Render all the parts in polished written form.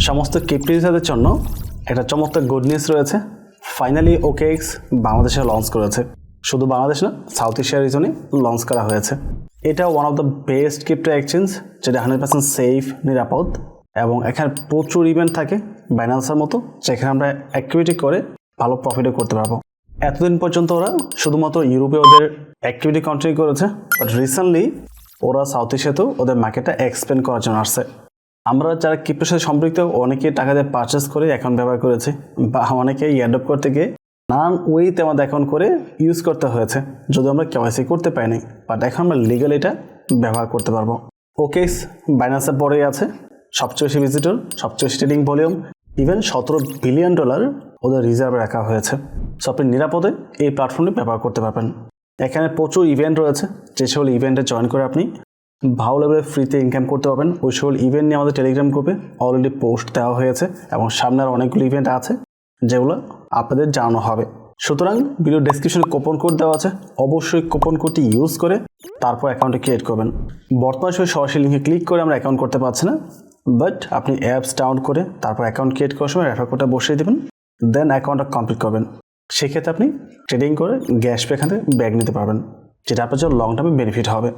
সমস্ত ক্রিপ্টো ইউজারদের জন্য একটা চমৎকার গুড নিউজ রয়েছে। ফাইনালি ওকেএক্স বাংলাদেশে লঞ্চ করেছে। শুধু বাংলাদেশ না, সাউথ এশিয়া রিজনে লঞ্চ করা হয়েছে। এটা one of the best crypto exchange, যেটা 100% সেফ, নিরাপদ, এবং এখানে প্রচুর ইভেন্ট থাকে বাইন্যান্সের মতো, যেখানে আমরা অ্যাক্টিভিটি করে ভালো প্রফিটও করতে পারবো। এতদিন পর্যন্ত ওরা শুধুমাত্র ইউরোপে ওদের অ্যাক্টিভিটি কন্টিনিউ করেছে, বাট রিসেন্টলি ওরা সাউথ এশিয়াতেও ওদের মার্কেটটা এক্সপ্যান্ড করার জন্য আসছে। আমরা যারা ক্রিপ্টোর সাথে সম্পৃক্ত, অনেকে টাকা দিয়ে পারচেস করে অ্যাকাউন্ট ব্যবহার করেছে, বা অনেকে অ্যাডপ্ট করতে গিয়ে নানান ওয়েতে আমাদের অ্যাকাউন্ট করে ইউজ করতে হয়েছে, যদি আমরা কেওয়াইসি করতে পারিনি। বাট এখন আমরা লিগাল এটা ব্যবহার করতে পারবো। ওকেএক্স বাইন্যান্সের পরেই আছে, সবচেয়ে বেশি ভিজিটর, সবচেয়ে বেশি ট্রেডিং ভলিউম, ইভেন $17 বিলিয়ন ওদের রিজার্ভে রাখা হয়েছে। সো আপনি নিরাপদে এই প্ল্যাটফর্মটি ব্যবহার করতে পারবেন। এখানে প্রচুর ইভেন্ট রয়েছে, যে সকল ইভেন্টে জয়েন করে আপনি ভালো লেভেলে ফ্রিতে ইনকাম করতে পারবেন। ওই সকল ইভেন্ট নিয়ে আমাদের টেলিগ্রাম গ্রুপে অলরেডি পোস্ট দেওয়া হয়েছে, এবং সামনে আর অনেকগুলো ইভেন্ট আছে যেগুলো আপনাদের জানানো হবে। সুতরাং ভিডিও ডেসক্রিপশনে কুপন কোড দেওয়া আছে, অবশ্যই কুপন কোডটি ইউজ করে তারপর অ্যাকাউন্টে ক্রিয়েট করবেন। বর্তমান সময় সরাসরি লিঙ্কে ক্লিক করে আমরা অ্যাকাউন্ট করতে পারছি না, বাট আপনি অ্যাপস ডাউনলোড করে তারপর অ্যাকাউন্ট ক্রিয়েট করার সময় রেফার কোডটা বসিয়ে দেবেন, দেন অ্যাকাউন্টটা কমপ্লিট করবেন। সেক্ষেত্রে আপনি ট্রেডিং করে গ্যাস পে এখান থেকে ব্যাগ নিতে পারবেন, যেটা আপনার জন্য লং টার্মে বেনিফিট হবে।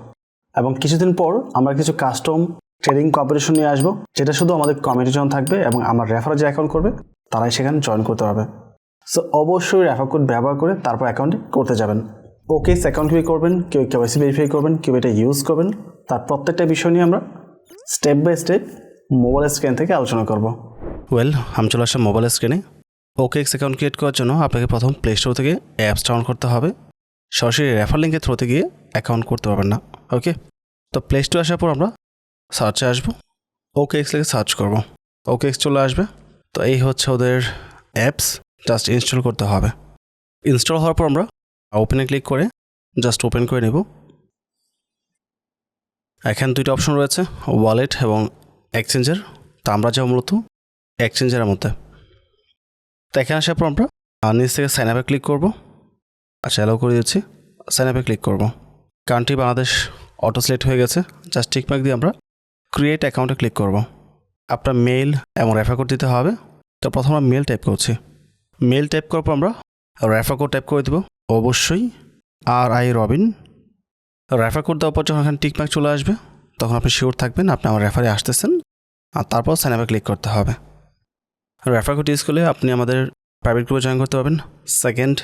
এবং কিছুদিন পর আমরা কিছু কাস্টম ট্রেডিং কম্পিটিশন নিয়ে আসবো, যেটা শুধু আমাদের কমিউনিটির জন্য থাকবে, এবং আমার রেফার যে অ্যাকাউন্ট করবে তারাই সেখানে জয়েন করতে পারবে। সো অবশ্যই রেফার কোড ব্যবহার করে তারপর অ্যাকাউন্টে করতে যাবেন। ওকেএক্স অ্যাকাউন্ট কীভাবে করবেন, কেউ কেওয়াইসি ভেরিফাই করবেন, কেউ এটা ইউজ করবেন, তার প্রত্যেকটা বিষয় নিয়ে আমরা step by step mobile screen থেকে আলোচনা করব। আমি চলে আসলাম মোবাইল স্ক্রিনে। ওকেএক্স অ্যাকাউন্ট ক্রিয়েট করার জন্য আপনাকে প্রথম প্লে স্টোর থেকে অ্যাপস ডাউনলোড করতে হবে। সরাসরি রেফার লিঙ্কের থ্রুতে গিয়ে অ্যাকাউন্ট করতে পারবেন না। ওকে, তো প্লে স্টোরে আসার পর আমরা সার্চে আসবো, ওকেএক্স লিখে সার্চ করব, ওকেএক্স চলে আসবে। তো এই হচ্ছে ওদের অ্যাপস, জাস্ট ইনস্টল করতে হবে। ইনস্টল হওয়ার পর আমরা ওপেনে ক্লিক করে জাস্ট ওপেন করে নেব। এখানে দুইটা অপশন রয়েছে, ওয়ালেট এবং এক্সচেঞ্জের। তো আমরা যাবো মূলত এক্সচেঞ্জের মধ্যে। তো এখানে আসার পর আমরা নিচ থেকে সাইন আপে ক্লিক করব। আচ্ছা, অ্যালাউ করে দিচ্ছি, সাইন আপে ক্লিক করব। কান্ট্রি বাংলাদেশ অটো সিলেক্ট হয়ে গেছে, জাস্ট টিকমার্ক দিয়ে আমরা ক্রিয়েট অ্যাকাউন্টে ক্লিক করব। আপনার মেল এবং রেফার কোড দিতে হবে। তো প্রথমে আমরা মেল টাইপ করছি। মেল টাইপ করার পর আমরা রেফার কোড টাইপ করে দেব, অবশ্যই RI রবিন। রেফার কোড দেওয়ার পর যখন এখানে টিকমার্ক চলে আসবে, তখন আপনি শিওর থাকবেন আপনি আমার রেফারে আসতেছেন, আর তারপর সাইন আপে ক্লিক করতে হবে। রেফার কোড ইউজ করলে আপনি আমাদের প্রাইভেট গ্রুপে জয়েন করতে পারবেন। সেকেন্ড,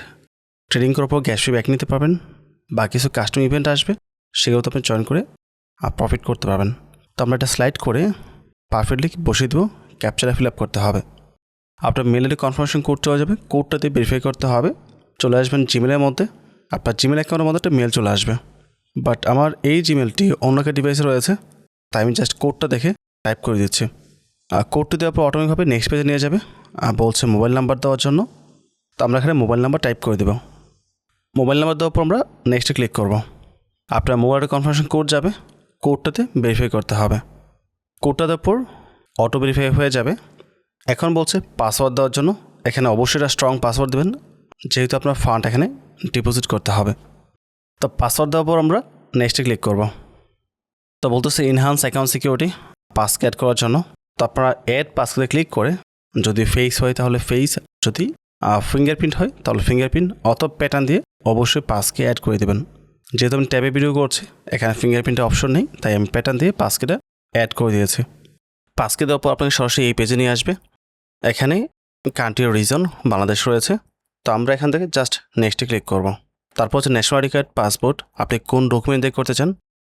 ট্রেডিং করার পর গ্যাস ফি ব্যাক নিতে পারবেন, বা কিছু কাস্টম ইভেন্ট আসবে, সেগুলোতে আপনি জয়েন করে প্রফিট করতে পারবেন। তো আমরা এটা স্লাইড করে পারফেক্টলি বসিয়ে দেবো, ক্যাপচারে ফিল আপ করতে হবে। আপনার মেলের কনফার্মেশন কোড চলে যাবে, কোডটাতে ভেরিফাই করতে হবে। চলে আসবেন জিমেলের মধ্যে, আপনার জিমেল অ্যাকাউন্টের মধ্যে একটা মেল চলে আসবে। বাট আমার এই জিমেলটি অন্য একটা ডিভাইসে রয়েছে, তাই আমি জাস্ট কোডটা দেখে টাইপ করে দিচ্ছি। আর কোডটি দেওয়ার পর অটোমেটিকভাবে নেক্সট পেজে নিয়ে যাবে, বলছে মোবাইল নাম্বার দেওয়ার জন্য। তো আমরা এখানে মোবাইল নাম্বার টাইপ করে দেব। মোবাইল নাম্বার দেওয়ার পর আমরা নেক্সটে ক্লিক করব। আপনার মোবাইলের কনফার্মেশন কোড যাবে, কোডটাতে ভেরিফাই করতে হবে। কোডটা দেওয়ার পর অটো ভেরিফাই হয়ে যাবে। এখন বলছে পাসওয়ার্ড দেওয়ার জন্য। এখানে অবশ্যই একটা স্ট্রং পাসওয়ার্ড দেবেন, যেহেতু আপনার ফান্ড এখানে ডিপোজিট করতে হবে। তো পাসওয়ার্ড দেওয়ার পর আমরা নেক্সটে ক্লিক করব। তো বলতেছে ইনহ্যান্স অ্যাকাউন্ট সিকিউরিটি, পাসকে অ্যাড করার জন্য। তো আপনারা অ্যাড পাসকে ক্লিক করে, যদি ফেস হয় তাহলে ফেস, যদি ফিঙ্গারপ্রিন্ট হয় তাহলে ফিঙ্গারপ্রিন্ট অথবা প্যাটার্ন দিয়ে অবশ্যই পাসকে অ্যাড করে দেবেন। যেহেতু আমি ট্যাবে ভিডিও করছি, এখানে ফিঙ্গারপ্রিন্টের অপশন নেই, তাই আমি প্যাটার্ন দিয়ে পাসকেটা অ্যাড করে দিয়েছি। পাসকে দেওয়ার পর আপনাকে সরাসরি এই পেজে নিয়ে আসবে। এখানে কান্ট্রি রিজন বাংলাদেশ রয়েছে। তো আমরা এখান থেকে জাস্ট নেক্সটে ক্লিক করব। তারপর হচ্ছে ন্যাশনাল আইডি কার্ড, পাসপোর্ট, আপনি কোন ডকুমেন্ট দিয়ে করতে চান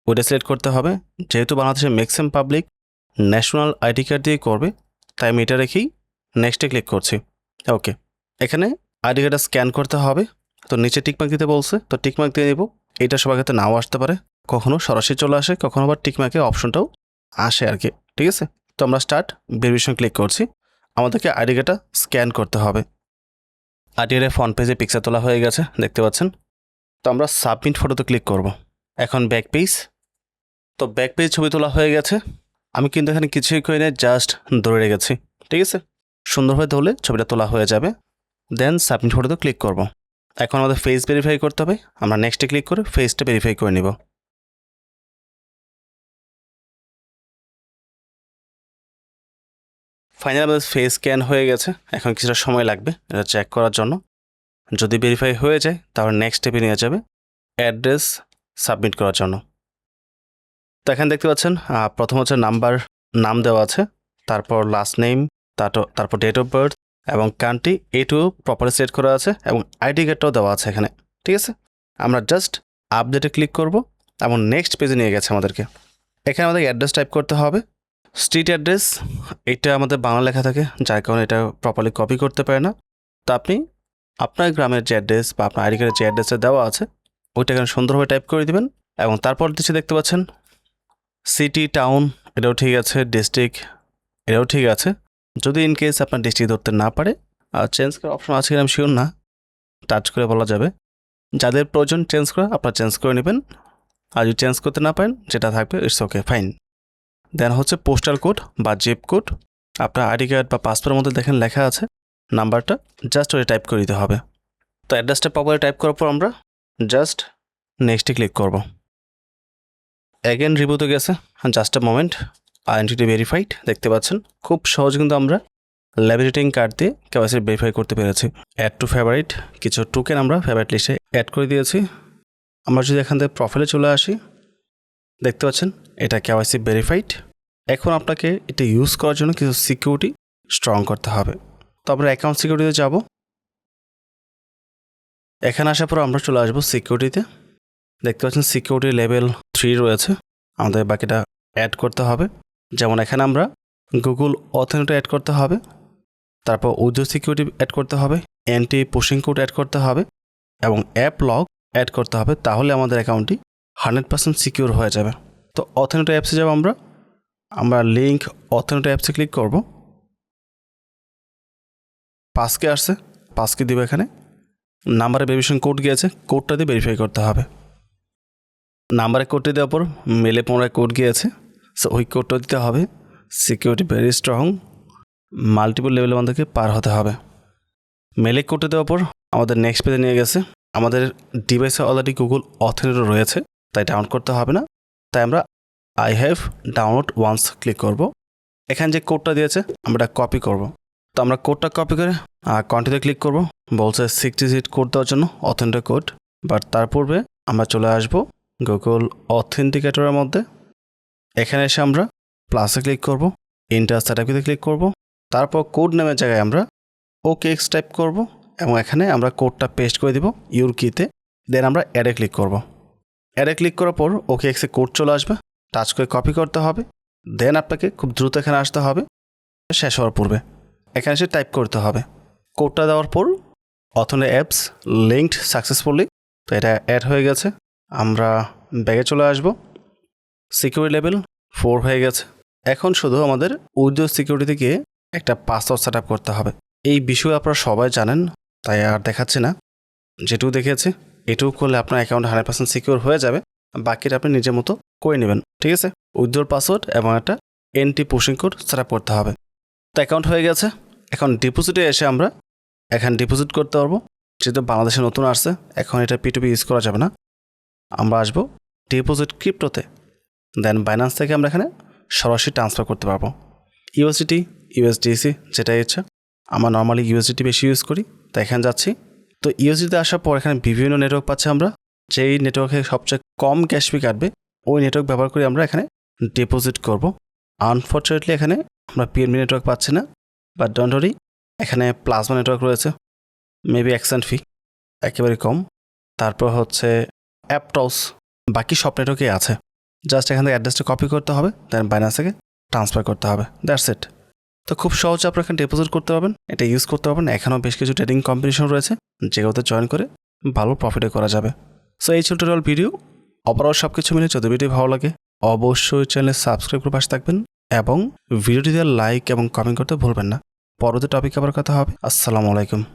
ওইটা সিলেক্ট করতে হবে। যেহেতু বাংলাদেশের maximum public national ID card দিয়ে করবে, তাই আমি এটা রেখেই নেক্সটে ক্লিক করছি। ওকে, এখানে আইডি কার্ডটা স্ক্যান করতে হবে। তো নিচে টিকমার্ক দিতে বলছে, তো টিকমার্ক দিয়ে নেব। এটা সবার ক্ষেত্রে নাও আসতে পারে, কখনো সরাসরি চলে আসে, কখনো আবার টিকমার্কের অপশনটাও আসে আর কি। ঠিক আছে, তো আমরা স্টার্ট ভেরিফিকেশন ক্লিক করছি। আমাদেরকে আইডি কার্ডটা স্ক্যান করতে হবে। আইডি কার্ডের ফ্রন্ট পেজে পিকচার তোলা হয়ে গেছে, দেখতে পাচ্ছেন। তো আমরা সাবমিট ফটোতে ক্লিক করব। এখন ব্যাক পেজ, তো ব্যাক পেজ ছবি তোলা হয়ে গেছে। আমি কিন্তু এখানে কিছুই করি না, জাস্ট ধরে রেখেছি। ঠিক আছে, সুন্দরভাবে ধরলে ছবিটা তোলা হয়ে যাবে। দেন সাবমিট ফটোতে ক্লিক করব। এখন আমাদের ফেস ভেরিফাই করতে হবে, আমরা নেক্সটে ক্লিক করে ফেসটা ভেরিফাই করে নিব। ফাইনালি আমাদের ফেস স্ক্যান হয়ে গেছে। এখন কিছুটা সময় লাগবে এটা চেক করার জন্য। যদি ভেরিফাই হয়ে যায় তাহলে নেক্সট স্টেপে নিয়ে যাবে অ্যাড্রেস সাবমিট করার জন্য। তো এখানে দেখতে পাচ্ছেন প্রথম হচ্ছে নাম দেওয়া আছে, তারপর লাস্ট নেম, তারপর ডেট অফ বার্থ এবং কান্ট্রি এইটুকু প্রপারলি সেট করা আছে এবং আইডি কার্ডটাও দেওয়া আছে এখানে। ঠিক আছে, আমরা জাস্ট আপডেটে ক্লিক করব এবং নেক্সট পেজে নিয়ে গেছে আমাদেরকে। এখানে আমাদের অ্যাড্রেস টাইপ করতে হবে, স্ট্রিট অ্যাড্রেস। এটা আমাদের বাংলা লেখা থাকে, যার কারণে এটা প্রপারলি কপি করতে পারে না। তো আপনি আপনার গ্রামের যে অ্যাড্রেস বা আপনার আইডি কার্ডের যে অ্যাড্রেসটা দেওয়া আছে ওইটা এখানে সুন্দরভাবে টাইপ করে দিবেন। এবং তারপর দিচ্ছে দেখতে পাচ্ছেন সিটি, টাউন, এটাও ঠিক আছে, ডিস্ট্রিক্ট এটাও ঠিক আছে। যদি ইন কেস আপনার ডিস্ট্রিক্ট ধরতে না পারে চেঞ্জ করার অপশন আছে কিনা আমি শিওর না, টাচ করে বলা যাবে। যাদের প্রয়োজন চেঞ্জ করা আপনারা চেঞ্জ করে নেবেন, আর যদি চেঞ্জ করতে না পারেন যেটা থাকবে ইটস ওকে, ফাইন। দেন হচ্ছে পোস্টাল কোড বা জিপ কোড, আপনার আইডি কার্ড বা পাসপোর্টের মধ্যে দেখেন লেখা আছে নাম্বারটা, জাস্ট ওটা টাইপ করে দিতে হবে। তো অ্যাড্রেসটা প্রপারলি টাইপ করার পর আমরা জাস্ট নেক্সটে ক্লিক করব। অ্যাগেন রিভিউতে গেছে, just a moment, identity verified দেখতে পাচ্ছেন। খুব সহজ কিন্তু আমরা ল্যাবরেটিং কার্ড দিয়ে কেওয়াইসি ভেরিফাই করতে পেরেছি। অ্যাড টু ফেভারিট, কিছু টোকেন আমরা ফেভারিট লিস্টে অ্যাড করে দিয়েছি। আমরা যদি এখান থেকে প্রোফাইলে চলে আসি দেখতে পাচ্ছেন এটা কেওয়াইসি ভেরিফাইড। এখন আপনাকে এটা ইউজ করার জন্য কিছু সিকিউরিটি স্ট্রং করতে হবে। তো আমরা অ্যাকাউন্ট সিকিউরিটিতে যাব। এখানে আসার পর আমরা চলে আসবো সিকিউরিটিতে। দেখতে পাচ্ছেন সিকিউরিটি লেভেল 3 রয়েছে, আমাদের বাকিটা অ্যাড করতে হবে। যেমন এখানে আমরা গুগল অথেন্টিকেটর অ্যাড করতে হবে, তারপর উইথ সিকিউরিটি অ্যাড করতে হবে, অ্যান্টি পুশিং কোড অ্যাড করতে হবে এবং অ্যাপ লক অ্যাড করতে হবে। তাহলে আমাদের অ্যাকাউন্টটি 100% সিকিউর হয়ে যাবে। তো অথেন্টিকেটর অ্যাপসে যাব আমরা লিঙ্ক অথেন্টিকেটর অ্যাপসে ক্লিক করব। পাসকে আসছে, পাসকে দিব। এখানে নাম্বারে ভেরিফিকেশন কোড গিয়েছে, কোডটা দিয়ে ভেরিফাই করতে হবে। নাম্বারে কোডটি দেওয়ার পর মেলে পুনরায় কোড গিয়েছে, সো ওই কোডটা দিতে হবে। সিকিউরিটি ভেরি স্ট্রং, মাল্টিপল লেভেলে আমাদেরকে পার হতে হবে। মেলে কোডটা দেওয়ার পর আমাদের নেক্সট পেজে নিয়ে গেছে। আমাদের ডিভাইসে অলরেডি গুগল অথেন্টিকেটর রয়েছে, তাই ডাউনলোড করতে হবে না। তাই আমরা I have download once click করব। এখানে যে কোডটা দিয়েছে আমরা এটা কপি করব। তো আমরা কোডটা কপি করে কন্টিনিউতে ক্লিক করব। বলছে 6 ডিজিট কোড দেওয়ার জন্য অথেন্টিকেট কোড, বাট তার পূর্বে আমরা চলে আসব গুগল অথেন্টিকেটরের মধ্যে। এখানে এসে আমরা প্লাসে ক্লিক করব, ইন্টার সার্টিফিকেটে ক্লিক করব, তারপর কোড নামের জায়গায় আমরা OKX টাইপ করব এবং এখানে আমরা কোডটা পেস্ট করে দিব ইউর কিতে। দেন আমরা অ্যাডে ক্লিক করব। অ্যাডে ক্লিক করার পর OKX এ কোড চলে আসবে, টাচ করে কপি করতে হবে। দেন আপনাকে খুব দ্রুত এখানে আসতে হবে, শেষ হওয়ার পূর্বে এখানে এসে টাইপ করতে হবে। কোডটা দেওয়ার পর অথেন্টিকেট অ্যাপস লিঙ্কড সাকসেসফুলি, তো এটা অ্যাড হয়ে গেছে। আমরা ব্যাগে চলে আসব। সিকিউরিটি লেভেল 4 হয়ে গেছে। এখন শুধু আমাদের উইন্ডোজ সিকিউরিটিতে গিয়ে একটা পাসওয়ার্ড সেট আপ করতে হবে। এই বিষয়ে আপনারা সবাই জানেন, তাই আর দেখাচ্ছি না। যেটুকু দেখেছি এটুকু করলে আপনার অ্যাকাউন্ট 100% সিকিউর হয়ে যাবে, বাকিটা আপনি নিজের মতো করে নেবেন। ঠিক আছে, উইথড্রল পাসওয়ার্ড এবং একটা anti pushing code set up করতে হবে। তো অ্যাকাউন্ট হয়ে গেছে। এখন ডিপোজিটে এসে আমরা এখানে ডিপোজিট করতে পারবো। যেহেতু বাংলাদেশে নতুন আসছে, এখন এটা P2P ইউজ করা যাবে না। আমরা আসবো ডিপোজিট ক্রিপ্টোতে। দেন বাইন্যান্স থেকে আমরা এখানে সরাসরি ট্রান্সফার করতে পারবো। USDT, USDC যেটাই ইচ্ছা। আমরা নর্মালি USDT বেশি ইউজ করি, তাই এখানে যাচ্ছি। তো USDT আসার পর এখানে বিভিন্ন নেটওয়ার্ক পাচ্ছি আমরা। যেই নেটওয়ার্কে সবচেয়ে কম ক্যাশপি কাটবে ওই নেটওয়ার্ক ব্যবহার করে আমরা এখানে ডিপোজিট করব। আনফর্চুনেটলি এখানে আমরা PNB নেটওয়ার্ক পাচ্ছি না, বাট ডোন্ট ওয়ারি, এখানে প্লাজমা নেটওয়ার্ক রয়েছে, মেবি অ্যাকসেন্ট ফি একেবারে কম। তারপর হচ্ছে অ্যাপটস, বাকি সব নেটওয়ার্কে আছে। জাস্ট এখান থেকে অ্যাড্রেসটা কপি করতে হবে, দেন বাইন্যান্স থেকে ট্রান্সফার করতে হবে, দ্যাটস ইট। তো খুব সহজে আপনারা এখানে ডিপোজিট করতে পারবেন, এটা ইউজ করতে পারবেন। এখানেও বেশ কিছু ট্রেডিং কম্পিটিশন রয়েছে যেগুলোতে জয়েন করে ভালো প্রফিটে করা যাবে। সো এই টিউটোরিয়াল ভিডিও ওভারঅল সব কিছু মিলে যদি ভিডিও ভালো লাগে অবশ্যই চ্যানেলে সাবস্ক্রাইব করে পাশে থাকবেন এবং ভিডিওটিতে লাইক এবং কমেন্ট করতে ভুলবেন না। পরবর্তী টপিক আবার কথা হবে। আসসালামু আলাইকুম।